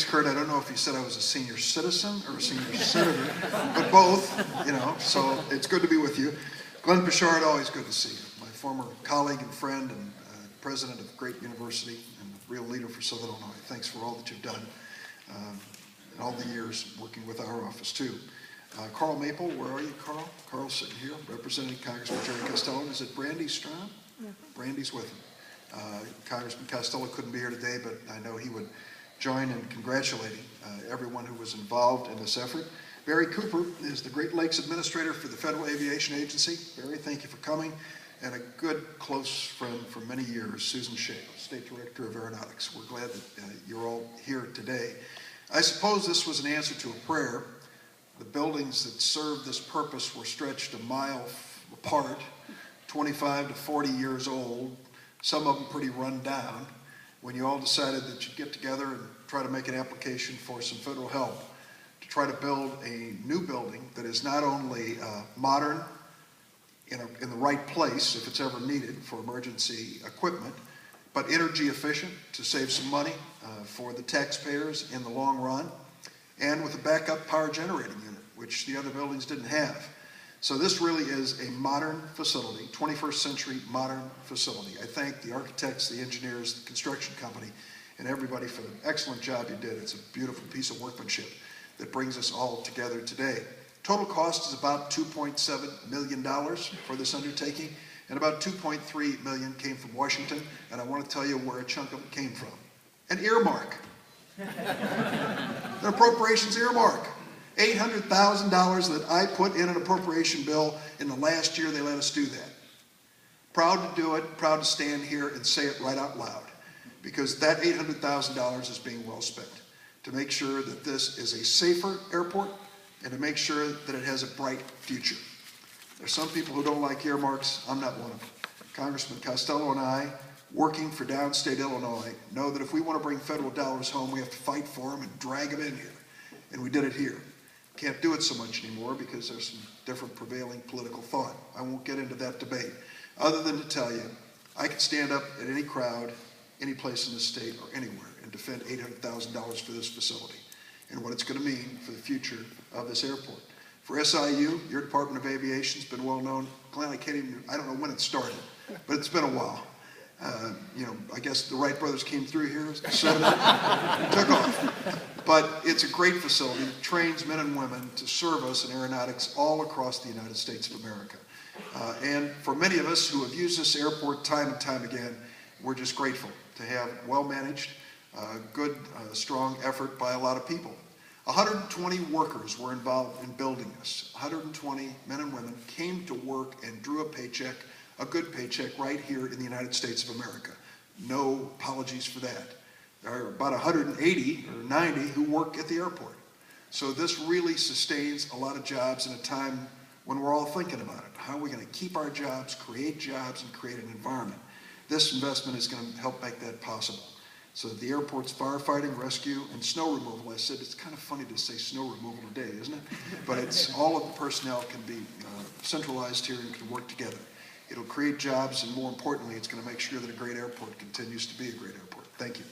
Thanks, Kurt. I don't know if you said I was a senior citizen or a senior senator, but both, you know, so it's good to be with you. Glenn Pichard, always good to see you. My former colleague and friend and president of a great university and a real leader for Southern Illinois. Thanks for all that you've done and all the years working with our office, too. Carl Maple, where are you, Carl? Carl's sitting here, representing Congressman Jerry Costello. Is it Brandy Strawn? Yeah. Brandy's with him. Congressman Costello couldn't be here today, but I know he would join in congratulating everyone who was involved in this effort. Barry Cooper is the Great Lakes Administrator for the Federal Aviation Agency. Barry, thank you for coming. And a good, close friend for many years, Susan Shea, State Director of Aeronautics. We're glad that you're all here today. I suppose this was an answer to a prayer. The buildings that served this purpose were stretched a mile apart, 25 to 40 years old, some of them pretty run down, when you all decided that you'd get together and try to make an application for some federal help to try to build a new building that is not only modern, in the right place if it's ever needed for emergency equipment, but energy efficient to save some money for the taxpayers in the long run, and with a backup power generating unit, which the other buildings didn't have. So this really is a modern facility, 21st century modern facility. I thank the architects, the engineers, the construction company, and everybody for the excellent job you did. It's a beautiful piece of workmanship that brings us all together today. Total cost is about $2.7 million for this undertaking, and about $2.3 million came from Washington, and I want to tell you where a chunk of it came from. An earmark. An appropriations earmark. $800,000 that I put in an appropriation bill in the last year they let us do that. Proud to do it, proud to stand here and say it right out loud, because that $800,000 is being well spent to make sure that this is a safer airport and to make sure that it has a bright future. There's some people who don't like earmarks. I'm not one of them. Congressman Costello and I, working for downstate Illinois, know that if we want to bring federal dollars home, we have to fight for them and drag them in here. And we did it here. Can't do it so much anymore because there's some different prevailing political thought. I won't get into that debate, other than to tell you, I could stand up at any crowd, any place in the state or anywhere and defend $800,000 for this facility and what it's going to mean for the future of this airport. For SIU, your Department of Aviation has been well known. Glenn, I don't know when it started, but it's been a while. You know, I guess the Wright brothers came through here, set it up, took off. But it's a great facility that trains men and women to serve us in aeronautics all across the United States of America. And for many of us who have used this airport time and time again, we're just grateful to have well-managed, good, strong effort by a lot of people. 120 workers were involved in building this. 120 men and women came to work and drew a paycheck, a good paycheck, right here in the United States of America. No apologies for that. There are about 180 or 90 who work at the airport. So this really sustains a lot of jobs in a time when we're all thinking about it. How are we going to keep our jobs, create jobs, and create an environment? This investment is going to help make that possible. So that the airport's firefighting, rescue, and snow removal, I said, it's kind of funny to say snow removal today, isn't it? But it's all of the personnel can be centralized here and can work together. It'll create jobs, and more importantly, it's going to make sure that a great airport continues to be a great airport. Thank you.